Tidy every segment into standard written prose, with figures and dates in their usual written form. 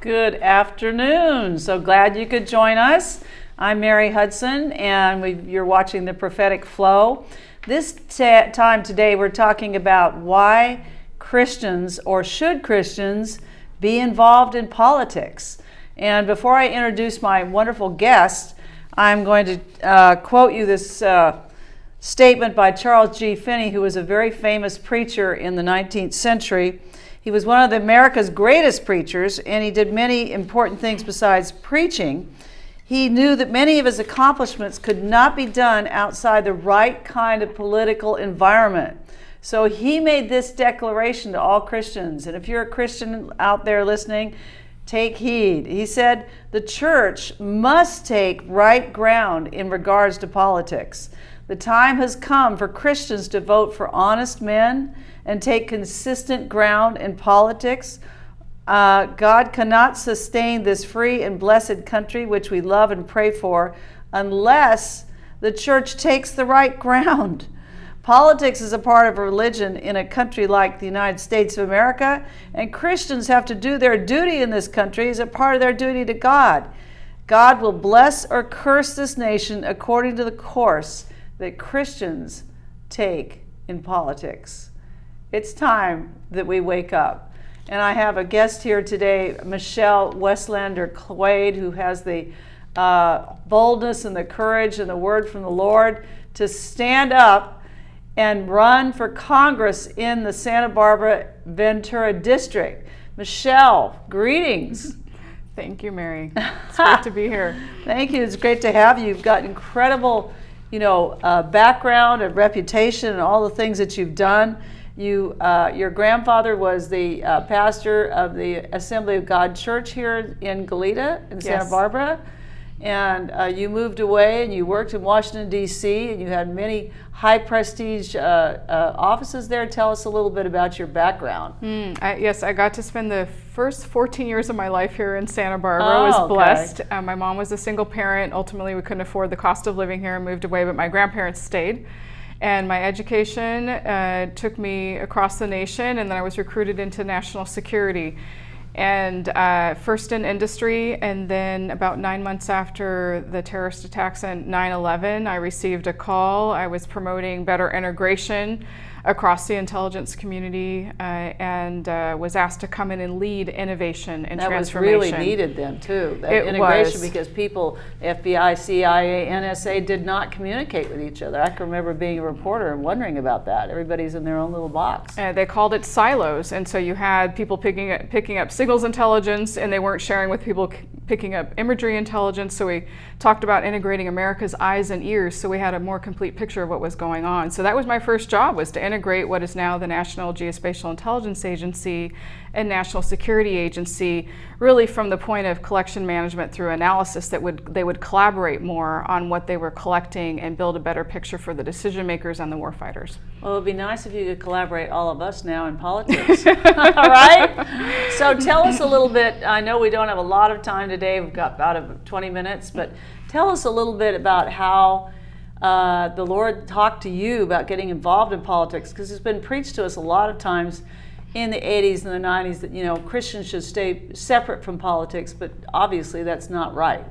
Good afternoon. So glad you could join us. I'm Mary Hudson, and you're watching the Prophetic Flow. This time today, we're talking about why Christians, or should Christians, be involved in politics. And before I introduce my wonderful guest, I'm going to quote you this statement by Charles G. Finney, who was a very famous preacher in the 19th century. He was one of America's greatest preachers, and he did many important things besides preaching. He knew that many of his accomplishments could not be done outside the right kind of political environment. So he made this declaration to all Christians, and if you're a Christian out there listening, take heed. He said, the church must take right ground in regards to politics. The time has come for Christians to vote for honest men and take consistent ground in politics. God cannot sustain this free and blessed country which we love and pray for unless the church takes the right ground. Politics is a part of religion in a country like the United States of America, and Christians have to do their duty in this country as a part of their duty to God. God will bless or curse this nation according to the course that Christians take in politics. It's time that we wake up. And I have a guest here today, Michele Weslander Quaid, who has the boldness and the courage and the word from the Lord to stand up and run for Congress in the Santa Barbara Ventura District. Michele, greetings. Thank you, Mary. It's great to be here. Thank you. It's great to have you. You've got incredible background and reputation and all the things that you've done. Your grandfather was the pastor of the Assembly of God Church here in Goleta in Santa Barbara, and you moved away and you worked in Washington, D.C., and you had many high prestige offices there. Tell us a little bit about your background. Yes, I got to spend the first 14 years of my life here in Santa Barbara. I was blessed. My mom was a single parent. Ultimately, we couldn't afford the cost of living here and moved away, but my grandparents stayed. And my education took me across the nation, and then I was recruited into national security. And first in industry, and then about 9 months after the terrorist attacks on 9/11, I received a call. I was promoting better integration across the intelligence community, and was asked to come in and lead innovation and transformation. That was really needed then too, that integration, because people, FBI, CIA, NSA, did not communicate with each other. I can remember being a reporter and wondering about that. Everybody's in their own little box. They called it silos, and so you had people picking up signals intelligence, and they weren't sharing with people picking up imagery intelligence. So we talked about integrating America's eyes and ears, so we had a more complete picture of what was going on. So that was my first job, was to integrate what is now the National Geospatial Intelligence Agency and National Security Agency, really from the point of collection management through analysis, that they would collaborate more on what they were collecting and build a better picture for the decision makers and the warfighters. Well, it would be nice if you could collaborate, all of us now, in politics. All right? So tell us a little bit. I know we don't have a lot of time today. We've got about 20 minutes, but tell us a little bit about how the Lord talked to you about getting involved in politics, because it's been preached to us a lot of times in the 80s and the 90s that Christians should stay separate from politics, but obviously that's not right.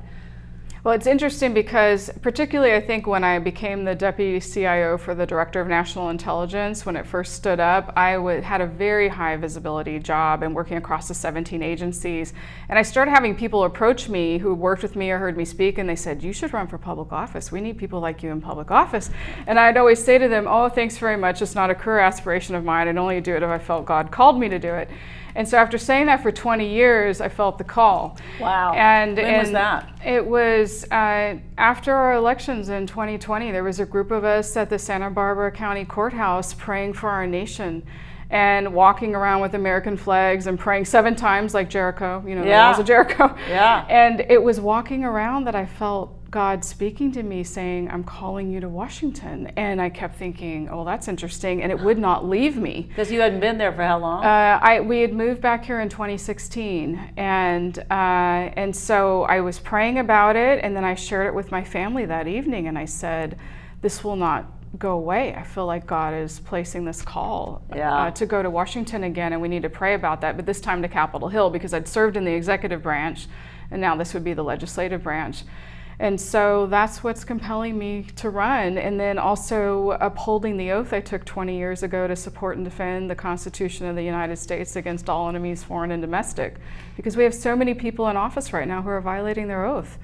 Well, it's interesting because particularly I think when I became the Deputy CIO for the Director of National Intelligence, when it first stood up, I had a very high visibility job and working across the 17 agencies. And I started having people approach me who worked with me or heard me speak, and they said, you should run for public office. We need people like you in public office. And I'd always say to them, oh, thanks very much. It's not a career aspiration of mine. I'd only do it if I felt God called me to do it. And so after saying that for 20 years, I felt the call. Wow. And when was that? It was after our elections in 2020. There was a group of us at the Santa Barbara County Courthouse praying for our nation and walking around with American flags and praying 7 times like Jericho, the walls of Jericho. Yeah. And it was walking around that I felt God speaking to me saying, I'm calling you to Washington. And I kept thinking, oh, that's interesting. And it would not leave me. Because you hadn't been there for how long? We had moved back here in 2016. And so I was praying about it. And then I shared it with my family that evening. And I said, this will not go away. I feel like God is placing this call to go to Washington again, and we need to pray about that, but this time to Capitol Hill, because I'd served in the executive branch, and now this would be the legislative branch. And so that's what's compelling me to run. And then also upholding the oath I took 20 years ago to support and defend the Constitution of the United States against all enemies, foreign and domestic. Because we have so many people in office right now who are violating their oath.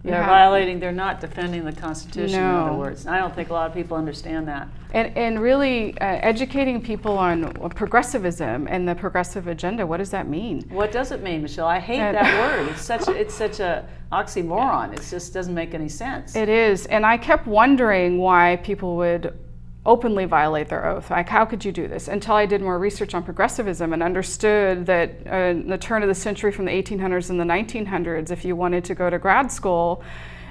They're not defending the Constitution, in other words. I don't think a lot of people understand that. And really educating people on progressivism and the progressive agenda. What does that mean? What does it mean, Michelle? I hate that word. It's such a oxymoron. It just doesn't make any sense. It is. And I kept wondering why people would openly violate their oath. Like, how could you do this? Until I did more research on progressivism and understood that in the turn of the century, from the 1800s and the 1900s, if you wanted to go to grad school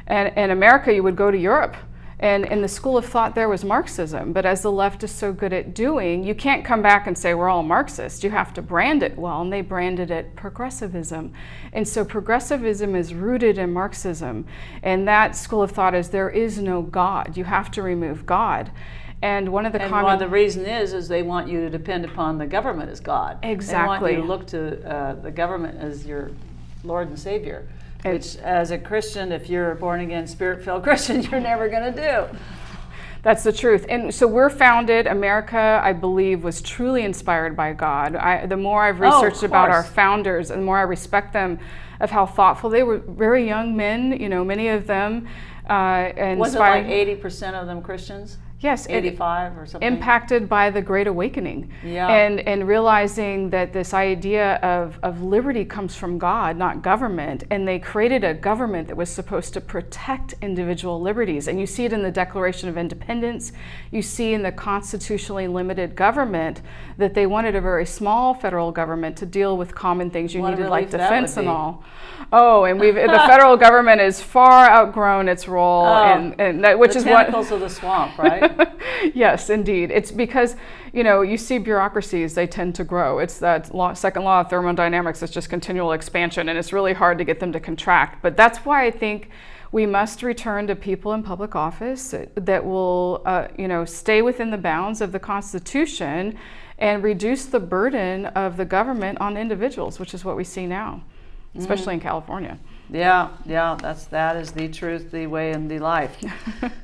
in America, you would go to Europe. And the school of thought there was Marxism. But as the left is so good at doing, you can't come back and say we're all Marxist. You have to brand it well, and they branded it progressivism. And so progressivism is rooted in Marxism. And that school of thought is there is no God. You have to remove God. And one of the reason is they want you to depend upon the government as God. Exactly. They want you to look to the government as your Lord and Savior. Which, as a Christian, if you're a born-again, Spirit-filled Christian, you're never going to do. That's the truth. And so we're founded, America, I believe, was truly inspired by God. The more I've researched about our founders, and the more I respect them, of how thoughtful they were. Very young men, many of them. Was it like 80% of them Christians? Yes, 85 or something. Impacted by the Great Awakening, and realizing that this idea of liberty comes from God, not government, and they created a government that was supposed to protect individual liberties. And you see it in the Declaration of Independence. You see in the constitutionally limited government that they wanted a very small federal government to deal with common things you needed, like defense and all. Oh, and the federal government is far outgrown its role, and that, which is what the tentacles of the swamp, right? Yes, indeed. It's because, you see bureaucracies, they tend to grow. It's that second law of thermodynamics. It's just continual expansion, and it's really hard to get them to contract. But that's why I think we must return to people in public office that will, stay within the bounds of the Constitution and reduce the burden of the government on individuals, which is what we see now, especially in California. Yeah, that is the truth, the way, and the life.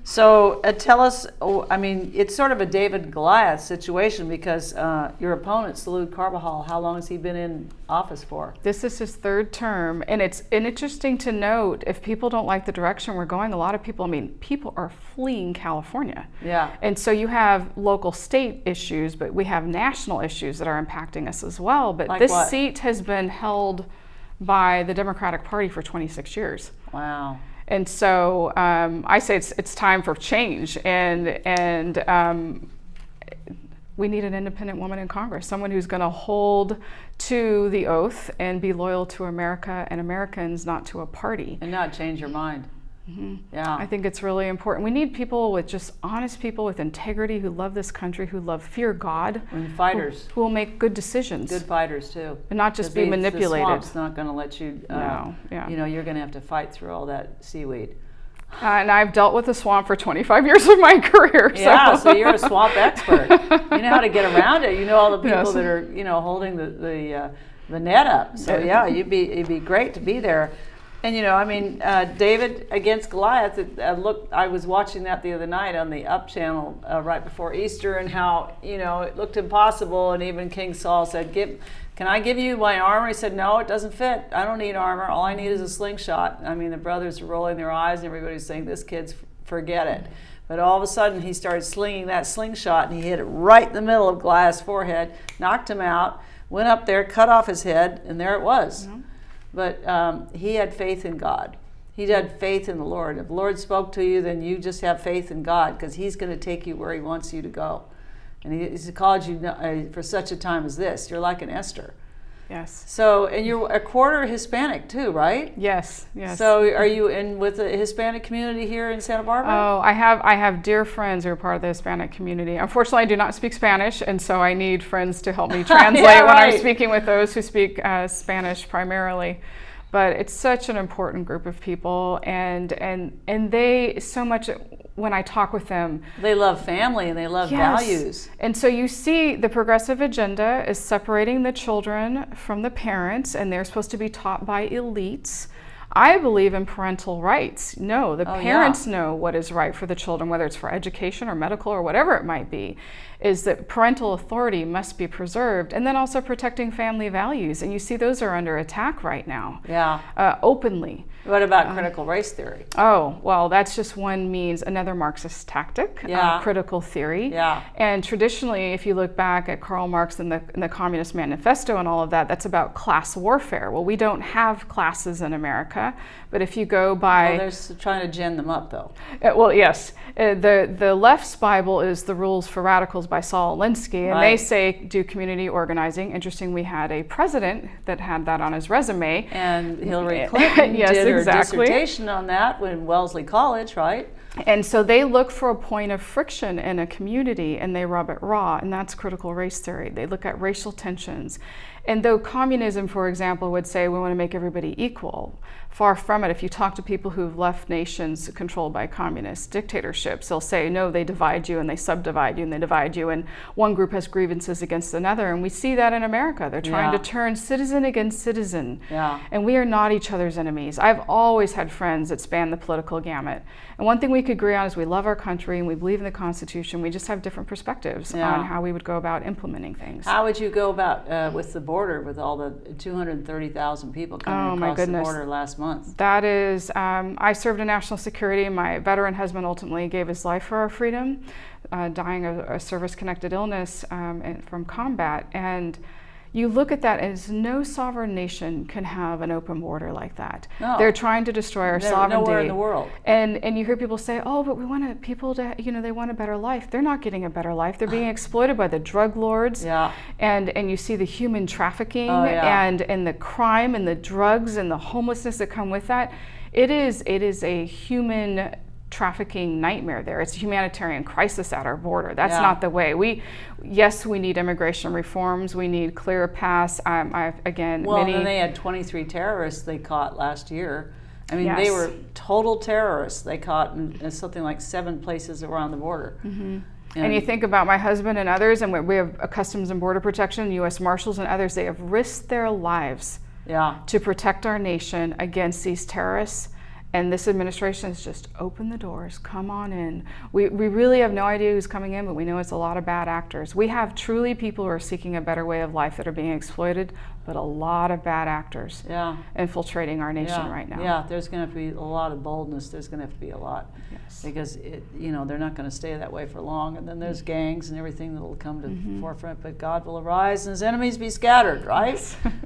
So tell us, it's sort of a David and Goliath situation, because your opponent, Salud Carbajal, how long has he been in office for? This is his third term, and it's interesting to note, if people don't like the direction we're going, a lot of people, people are fleeing California. Yeah. And so you have local state issues, but we have national issues that are impacting us as well. But this seat has been held by the Democratic Party for 26 years. Wow. And so I say it's time for change, and we need an independent woman in Congress, someone who's going to hold to the oath and be loyal to America and Americans, not to a party. And not change your mind. Mm-hmm. Yeah. I think it's really important. We need people with just honest people with integrity, who love this country, who fear God. And fighters. Who will make good decisions. Good fighters, too. And not just be manipulated. The swamp's not going to let you, you're going to have to fight through all that seaweed. And I've dealt with the swamp for 25 years of my career. So you're a swamp expert. You know how to get around it. You know all the people that are, holding the net up. So it'd be great to be there. And David against Goliath. I was watching that the other night on the Up channel right before Easter, and how it looked impossible. And even King Saul said, "Can I give you my armor?" He said, "No, it doesn't fit. I don't need armor. All I need is a slingshot." The brothers are rolling their eyes, and everybody's saying, "This kid's forget it." But all of a sudden, he started slinging that slingshot, and he hit it right in the middle of Goliath's forehead, knocked him out, went up there, cut off his head, and there it was. Mm-hmm. But he had faith in God. He had faith in the Lord. If the Lord spoke to you, then you just have faith in God, because he's going to take you where he wants you to go. And he's called you for such a time as this. You're like an Esther. Yes. So, and you're a quarter Hispanic too, right? Yes. So are you in with the Hispanic community here in Santa Barbara? Oh, I have dear friends who are part of the Hispanic community. Unfortunately, I do not speak Spanish, and so I need friends to help me translate when I'm speaking with those who speak Spanish primarily. But it's such an important group of people, and they so much. when I talk with them. They love family and they love values. And so you see the progressive agenda is separating the children from the parents, and they're supposed to be taught by elites. I believe in parental rights. No, the parents know what is right for the children, whether it's for education or medical or whatever it might be, is that parental authority must be preserved, and then also protecting family values. And you see those are under attack right now, openly. What about critical race theory? Oh, well, that's just another Marxist tactic, critical theory. And traditionally, if you look back at Karl Marx and the Communist Manifesto and all of that, that's about class warfare. Well, we don't have classes in America, but if you go by... Well, they're trying to gin them up, though. Well, yes. The left's Bible is The Rules for Radicals by Saul Alinsky, and they say do community organizing. Interesting, we had a president that had that on his resume. And Hillary Clinton did her dissertation on that in Wellesley College, right? And so they look for a point of friction in a community and they rub it raw, and that's critical race theory. They look at racial tensions. And though communism, for example, would say we want to make everybody equal, far from it. If you talk to people who've left nations controlled by communist dictatorships, they'll say, no, they divide you and they subdivide you and they divide you, and one group has grievances against another. And we see that in America. They're trying to turn citizen against citizen. And we are not each other's enemies. I've always had friends that span the political gamut. And one thing we could agree on is we love our country and we believe in the Constitution. We just have different perspectives on how we would go about implementing things. How would you go about with the border, with all the 230,000 people coming across the border last month? That is, I served in national security. My veteran husband ultimately gave his life for our freedom, dying of a service-connected illness from combat. And you look at that as no sovereign nation can have an open border like that. No. They're trying to destroy our sovereignty. Nowhere in the world. And you hear people say, oh, but we want people to, they want a better life. They're not getting a better life. They're being exploited by the drug lords. And you see the human trafficking and the crime and the drugs and the homelessness that come with that. It is a human trafficking nightmare there. It's a humanitarian crisis at our border. That's not the way. Yes, we need immigration reforms. We need clear paths. And they had 23 terrorists they caught last year. I mean, they were total terrorists. They caught in something like 7 places around the border. And you think about my husband and others, and we have Customs and Border Protection, U.S. Marshals and others. They have risked their lives to protect our nation against these terrorists. And this administration has just opened the doors. Come on in. We really have no idea who's coming in, but we know it's a lot of bad actors. We have truly people who are seeking a better way of life that are being exploited, but a lot of bad actors infiltrating our nation right now. Yeah, there's going to have to be a lot of boldness. There's going to have to be a lot. Because they're not going to stay that way for long. And then there's gangs and everything that will come to the forefront. But God will arise and his enemies be scattered, right?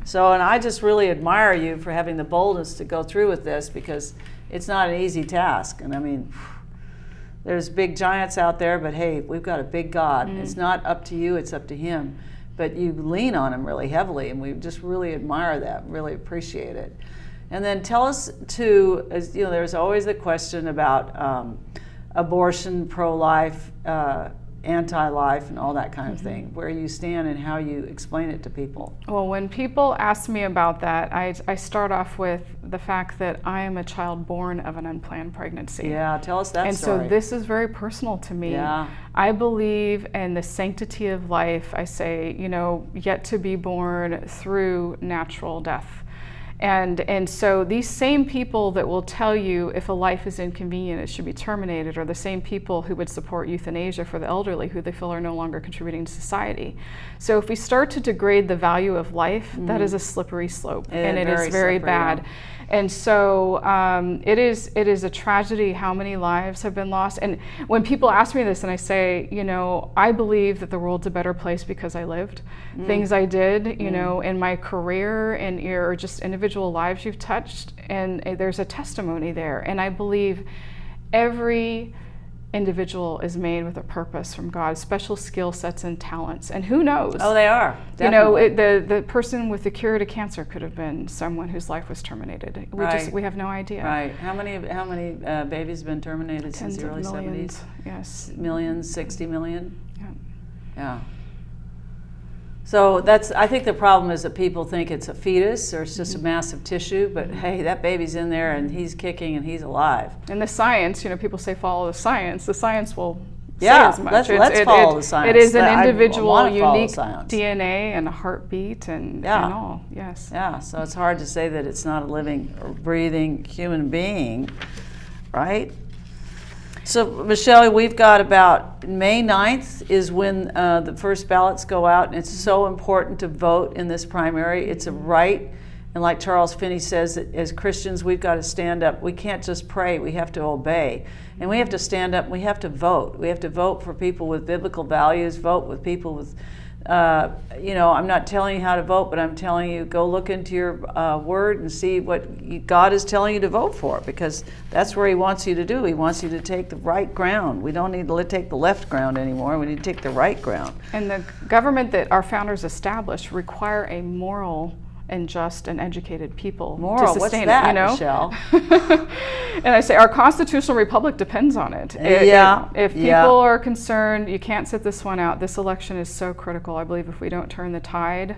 So, and I just really admire you for having the boldness to go through with this, because it's not an easy task. And I mean, there's big giants out there, but hey, we've got a big God. It's not up to you, it's up to him. But you lean on him really heavily, and we just really admire that, really appreciate it. And then tell us too, there's always the question about abortion, pro-life, anti-life, and all that kind of thing, where you stand and how you explain it to people. Well, when people ask me about that, I start off with the fact that I am a child born of an unplanned pregnancy. Yeah, tell us that story. And so this is very personal to me. I believe in the sanctity of life. I say, yet to be born through natural death. And so these same people that will tell you if a life is inconvenient, it should be terminated, are the same people who would support euthanasia for the elderly, who they feel are no longer contributing to society. So if we start to degrade the value of life, that is a slippery slope, and it is very bad. And so it is a tragedy how many lives have been lost. And when people ask me this and I say, I believe that the world's a better place because I lived. Things I did, in my career and or just individual lives you've touched, and there's a testimony there. And I believe every individual is made with a purpose from God, special skill sets and talents, and who knows? Oh, they are. Definitely. The person with the cure to cancer could have been someone whose life was terminated. We have no idea. Right. How many babies have been terminated since the early millions, 70s? Yes. Millions, 60 million. Yeah. So I think the problem is that people think it's a fetus or it's just a massive tissue, but hey, that baby's in there and he's kicking and he's alive. And the science, people say follow the science. The science will say Yeah, as much. let's follow the science. It is an I individual, wanna follow unique science. DNA and a heartbeat and all. Yes. Yeah, so it's hard to say that it's not a living or breathing human being, right? So, Michele, we've got about May 9th is when the first ballots go out, and it's so important to vote in this primary. It's a right, and like Charles Finney says, that as Christians, we've got to stand up. We can't just pray, we have to obey. And we have to stand up, and we have to vote. We have to vote for people with biblical values, vote with people with, I'm not telling you how to vote, but I'm telling you, go look into your word and see what God is telling you to vote for, because that's where he wants you to do. He wants you to take the right ground. We don't need to take the left ground anymore. We need to take the right ground. And the government that our founders established require a moral and just and educated people Moral, to sustain what's that, it, Michele? And I say our constitutional republic depends on it. If people are concerned, you can't sit this one out. This election is so critical. I believe if we don't turn the tide,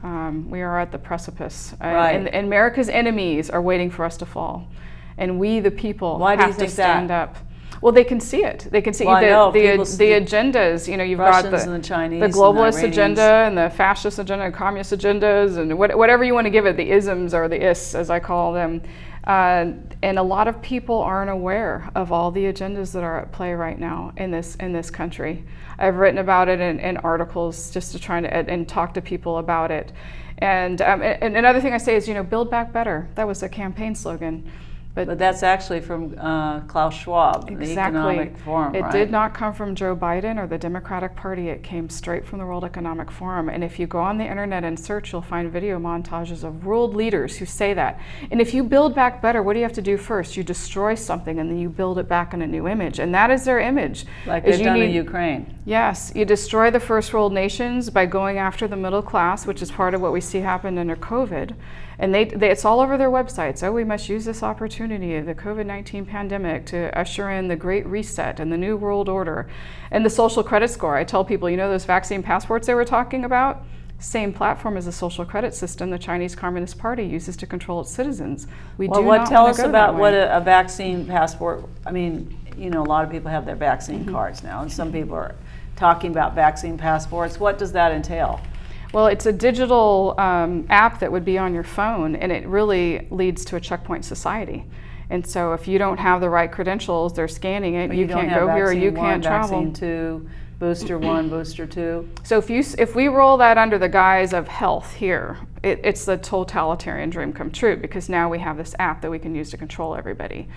we are at the precipice. Right. And America's enemies are waiting for us to fall. And we, the people, have to stand up. Well, they can see it. They can see the agendas. You've Russians got and the Chinese, the globalist and the agenda, and the fascist agenda, and communist agendas, and whatever you want to give it. The isms or the ists, as I call them. And a lot of people aren't aware of all the agendas that are at play right now in this country. I've written about it in articles just to try to and talk to people about it. And another thing I say is, build back better. That was a campaign slogan. But that's actually from Klaus Schwab, the Economic Forum, It right? did not come from Joe Biden or the Democratic Party. It came straight from the World Economic Forum. And if you go on the internet and search, you'll find video montages of world leaders who say that. And if you build back better, what do you have to do first? You destroy something and then you build it back in a new image. And that is their image. Like they've done in Ukraine. Yes, you destroy the first world nations by going after the middle class, which is part of what we see happen under COVID. And it's all over their websites. Oh, we must use this opportunity of the COVID-19 pandemic to usher in the Great Reset and the New World Order. And the social credit score. I tell people, those vaccine passports they were talking about? Same platform as the social credit system the Chinese Communist Party uses to control its citizens. Tell us about what a vaccine passport, a lot of people have their vaccine cards now, and some people are talking about vaccine passports. What does that entail? Well, it's a digital app that would be on your phone, and it really leads to a checkpoint society. And so if you don't have the right credentials, they're scanning it, you can't go here, or you can't travel. Vaccine 2, booster 1, booster 2. So if we roll that under the guise of health here, it's the totalitarian dream come true, because now we have this app that we can use to control everybody.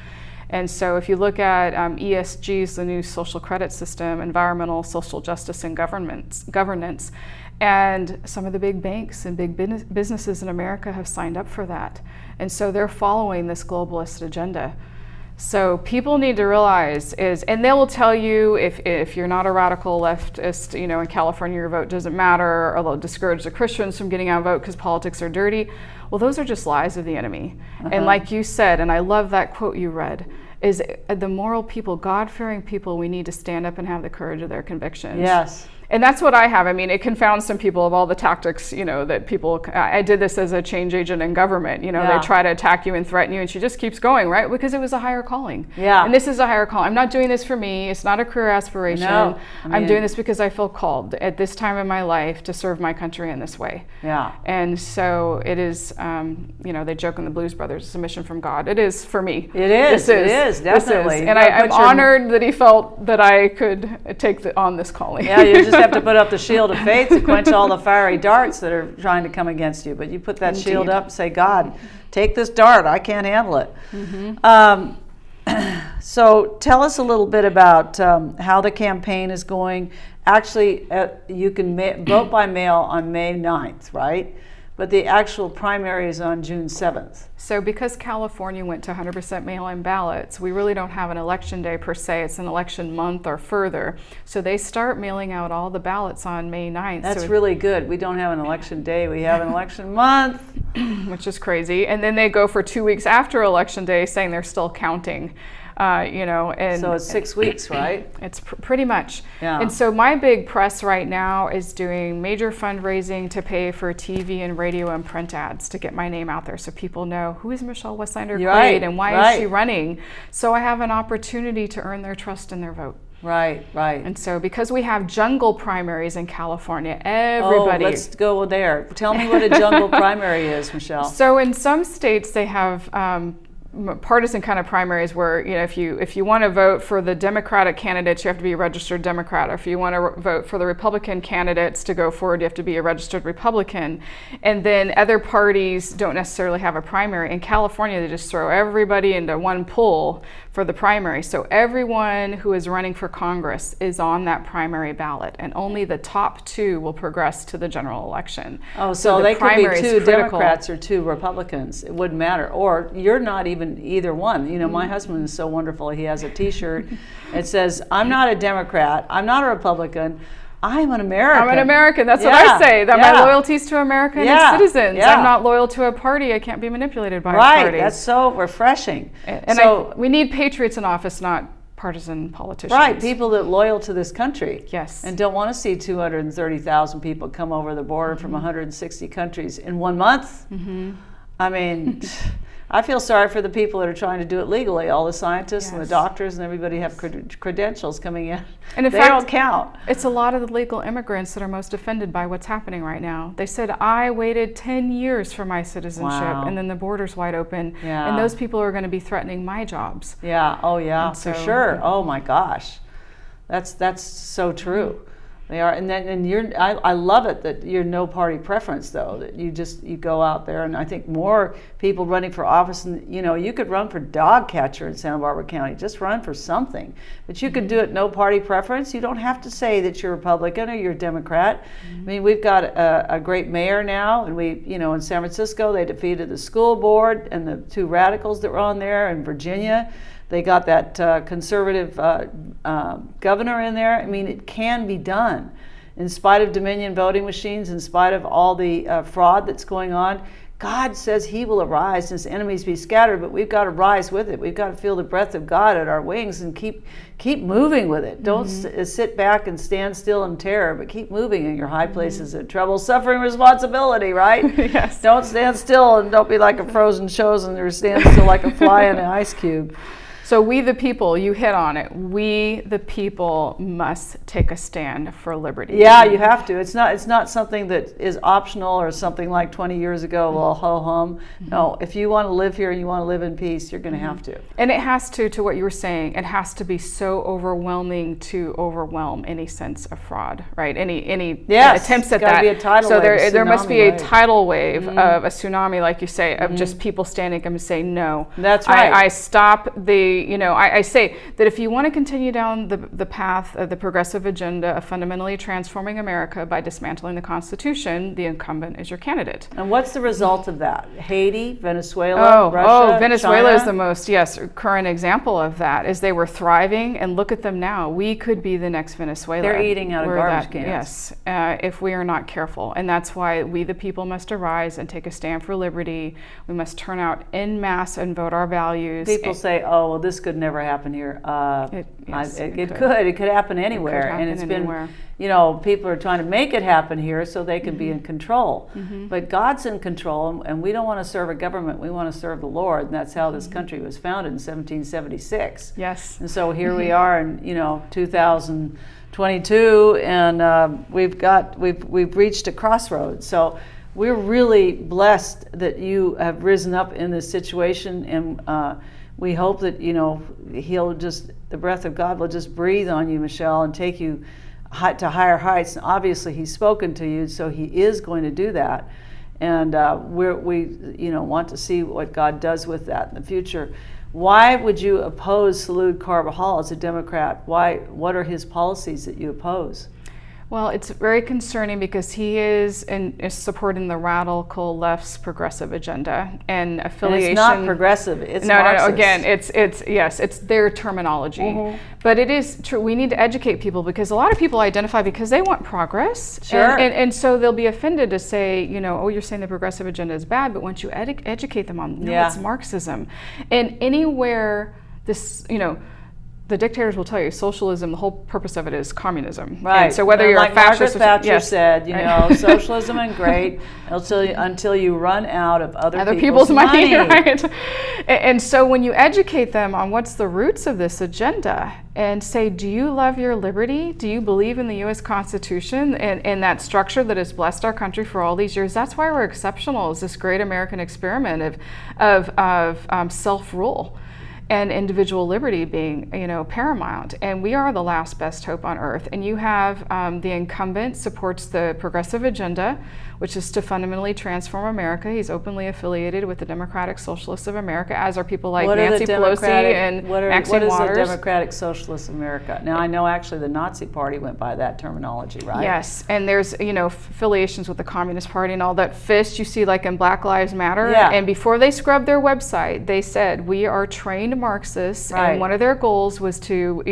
And so if you look at ESGs, the new social credit system, environmental, social justice, and governance, and some of the big banks and big businesses in America have signed up for that. And so they're following this globalist agenda. So people need to realize and they will tell you if you're not a radical leftist, in California your vote doesn't matter, or they'll discourage the Christians from getting out and vote because politics are dirty. Well, those are just lies of the enemy. And like you said, and I love that quote you read, is the moral people, God-fearing people, we need to stand up and have the courage of their convictions. Yes. And that's what I have. It confounds some people of all the tactics, that people, I did this as a change agent in government, they try to attack you and threaten you, and she just keeps going, right? Because it was a higher calling. Yeah. And this is a higher calling. I'm not doing this for me. It's not a career aspiration. No. I'm doing this because I feel called at this time in my life to serve my country in this way. Yeah. And so it is, they joke in the Blues Brothers, it's a mission from God. It is for me. It is. It is, definitely. And I'm honored that he felt that I could take on this calling. Yeah, you just have to put up the shield of faith to quench all the fiery darts that are trying to come against you. But you put that shield up and say, God, take this dart. I can't handle it. So tell us a little bit about how the campaign is going. Actually, you can vote by mail on May 9th, right? But the actual primary is on June 7th. So because California went to 100% mail-in ballots, we really don't have an election day per se. It's an election month or further. So they start mailing out all the ballots on May 9th. That's really good. We don't have an election day. We have an election month. Which is crazy. And then they go for 2 weeks after election day saying they're still counting. And so it's 6 weeks, right? It's pretty much. Yeah. And so my big press right now is doing major fundraising to pay for TV and radio and print ads to get my name out there so people know who is Michele Weslander Quaid and why is she running. So I have an opportunity to earn their trust and their vote. Right. And so because we have jungle primaries in California, everybody... Oh, let's go there. Tell me what a jungle primary is, Michele. So in some states they have partisan kind of primaries where, if you want to vote for the Democratic candidates, you have to be a registered Democrat. Or if you want to vote for the Republican candidates to go forward, you have to be a registered Republican. And then other parties don't necessarily have a primary. In California, they just throw everybody into one pool for the primary. So everyone who is running for Congress is on that primary ballot, and only the top 2 will progress to the general election. Oh, so they could be 2 Democrats or 2 Republicans. It wouldn't matter. Or you're not even either one. My husband is so wonderful. He has a T-shirt. It says, "I'm not a Democrat. I'm not a Republican. I'm an American." I'm an American. That's what I say. That my loyalty's to American citizens. I'm not loyal to a party. I can't be manipulated by a party. Right. That's so refreshing. And so we need patriots in office, not partisan politicians. Right. People that are loyal to this country. Yes. And don't want to see 230,000 people come over the border from 160 countries in 1 month. I mean... I feel sorry for the people that are trying to do it legally. All the scientists and the doctors and everybody have credentials coming in. And in they fact, don't count. It's a lot of the legal immigrants that are most offended by what's happening right now. They said, I waited 10 years for my citizenship, and then the border's wide open. And those people are going to be threatening my jobs. Yeah, oh yeah, for sure. Oh my gosh. That's so true. They are, and you're. I love it that you're no party preference though. That you go out there, and I think more people running for office. And you could run for dog catcher in Santa Barbara County. Just run for something, but you could do it no party preference. You don't have to say that you're Republican or you're Democrat. I mean, we've got a great mayor now, and in San Francisco they defeated the school board and the 2 radicals that were on there. In Virginia, they got that conservative governor in there. I mean, it can be done. In spite of Dominion voting machines, in spite of all the fraud that's going on, God says he will arise and his enemies be scattered, but we've got to rise with it. We've got to feel the breath of God at our wings and keep moving with it. Don't sit back and stand still in terror, but keep moving in your high places of trouble, suffering responsibility, right? Yes. Don't stand still and don't be like a frozen chosen or stand still like a fly in an ice cube. So we the people, you hit on it. We the people must take a stand for liberty. Yeah, you have to. It's not something that is optional or something like 20 years ago, well, ho-hum. No, if you want to live here and you want to live in peace, you're going to have to. And it has to what you were saying, it has to be so overwhelming to overwhelm any sense of fraud, right? Any attempts at that. Be a tidal so wave, there must be a tidal wave of a tsunami, like you say, of just people standing up and saying, no. That's right. I stop the I say that if you want to continue down the path of the progressive agenda of fundamentally transforming America by dismantling the Constitution, the incumbent is your candidate. And what's the result of that? Haiti, Venezuela, Russia, Venezuela China? is the most, current example of that, is they were thriving, and look at them now. We could be the next Venezuela. They're eating out of garbage cans. Yes, if we are not careful. And that's why we the people must arise and take a stand for liberty. We must turn out en masse and vote our values. People say, oh, well, this could never happen here. It could happen anywhere. And it's been, people are trying to make it happen here so they can be in control. But God's in control, and we don't want to serve a government. We want to serve the Lord, and that's how this country was founded in 1776. Yes. And so here we are in 2022, and we've reached a crossroads. So we're really blessed that you have risen up in this situation, and we hope that the breath of God will just breathe on you, Michele, and take you to higher heights. And obviously he's spoken to you, so he is going to do that, and we want to see what God does with that in the future. Why would you oppose Salud Carvajal as a Democrat? What are his policies that you oppose? Well, it's very concerning because he is supporting the radical left's progressive agenda and affiliation. And it's not progressive. It's Marxist. No. Again, it's their terminology. But it is true. We need to educate people because a lot of people identify because they want progress. Sure. And so they'll be offended to say, you're saying the progressive agenda is bad, but once you educate them on, it's Marxism. And anywhere this, the dictators will tell you socialism, the whole purpose of it is communism. Right. And so whether you're like a fascist, Margaret Thatcher yes, said, socialism and great until you run out of other people's money. Right? And so when you educate them on what's the roots of this agenda and say, do you love your liberty? Do you believe in the U.S. Constitution and that structure that has blessed our country for all these years? That's why we're exceptional as this great American experiment of self-rule and individual liberty being, paramount. And we are the last best hope on earth. And you have the incumbent supports the progressive agenda, which is to fundamentally transform America. He's openly affiliated with the Democratic Socialists of America, as are people like Nancy Pelosi and Maxine Waters. What is the Democratic Socialists of America? Now, I know actually the Nazi Party went by that terminology, right? Yes, and there's, affiliations with the Communist Party and all that fist you see like in Black Lives Matter. Yeah. And before they scrubbed their website, they said, we are trained Marxists, right. And one of their goals was to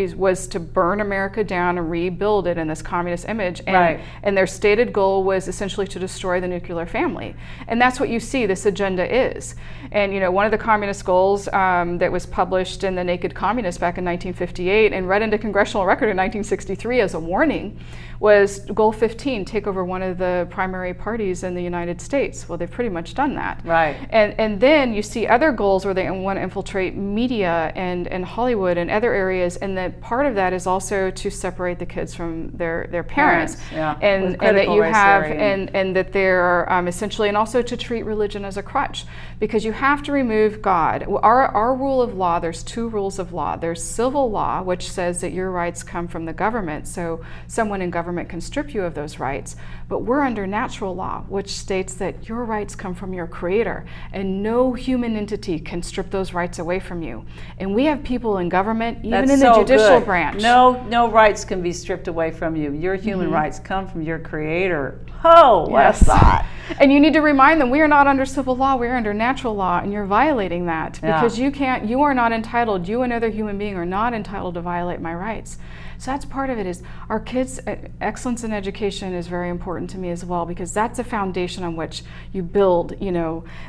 burn America down and rebuild it in this communist image. And, right. And their stated goal was essentially to destroy the nuclear family. And that's what you see this agenda is. And one of the communist goals that was published in The Naked Communist back in 1958 and read into congressional record in 1963 as a warning was goal 15, take over one of the primary parties in the United States. Well, they've pretty much done that. Right. And then you see other goals where they want to infiltrate media and Hollywood and other areas, and that part of that is also to separate the kids from their parents. Yeah. And that you have and that they're essentially, and also to treat religion as a crutch, because you have to remove God. Our rule of law, there's two rules of law. There's civil law, which says that your rights come from the government, so someone in government can strip you of those rights. But we're under natural law, which states that your rights come from your Creator, and no human entity can strip those rights away from you. And we have people in government, even in the judicial branch. No rights can be stripped away from you. Your human rights come from your Creator. Oh, what's that? And you need to remind them, we are not under civil law, we are under natural law, and you're violating that because you are not entitled, you another human being are not entitled to violate my rights. So that's part of it, is our kids' excellence in education is very important to me as well, because that's a foundation on which you build.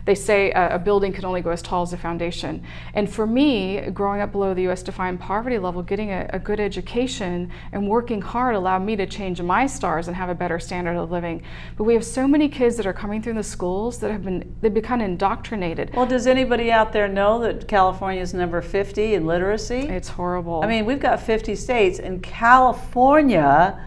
They say a building can only go as tall as the foundation. And for me, growing up below the U.S. defined poverty level, getting a good education and working hard allowed me to change my stars and have a better standard of living. But we have so many kids that are coming through the schools that they've become indoctrinated. Well, does anybody out there know that California is number 50 in literacy? It's horrible. I mean, we've got 50 states, and California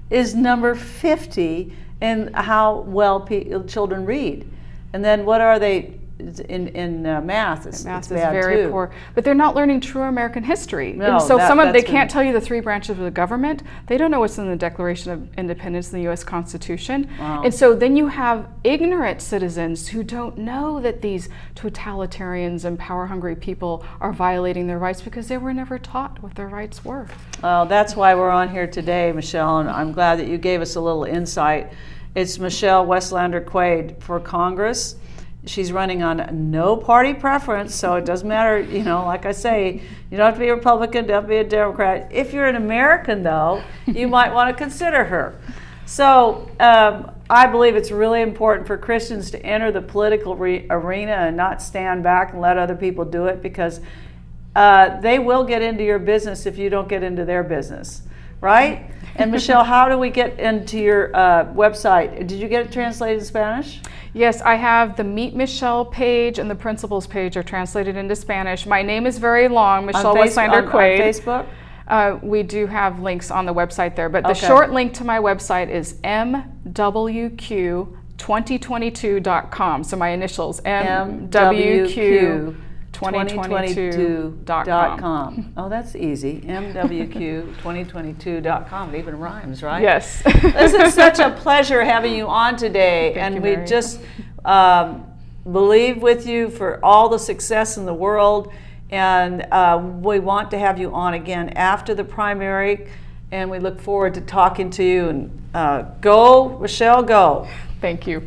is number 50 in how well children read. And then what are they in math? Math is bad very too. poor. But they're not learning true American history. No, and so they can't tell you the three branches of the government. They don't know what's in the Declaration of Independence in the U.S. Constitution. Wow. And so then you have ignorant citizens who don't know that these totalitarians and power-hungry people are violating their rights because they were never taught what their rights were. Well, that's why we're on here today, Michele, and I'm glad that you gave us a little insight. It's Michele Weslander Quaid for Congress. She's running on no party preference, so it doesn't matter, like I say, you don't have to be a Republican, don't be a Democrat. If you're an American, though, you might want to consider her. So I believe it's really important for Christians to enter the political arena and not stand back and let other people do it, because they will get into your business if you don't get into their business, right? And Michele, how do we get into your website? Did you get it translated in Spanish? Yes, I have the Meet Michele page and the Principles page are translated into Spanish. My name is very long, Michele Weslander Quaid. On Facebook? We do have links on the website there, but the short link to my website is mwq2022.com. So my initials, mwq2022.com. Oh, that's easy. mwq2022.com. It even rhymes, right? Yes. This is such a pleasure having you on today. Thank you, we Mary. just believe with you for all the success in the world. And we want to have you on again after the primary. And we look forward to talking to you. And go, Michele, go. Thank you.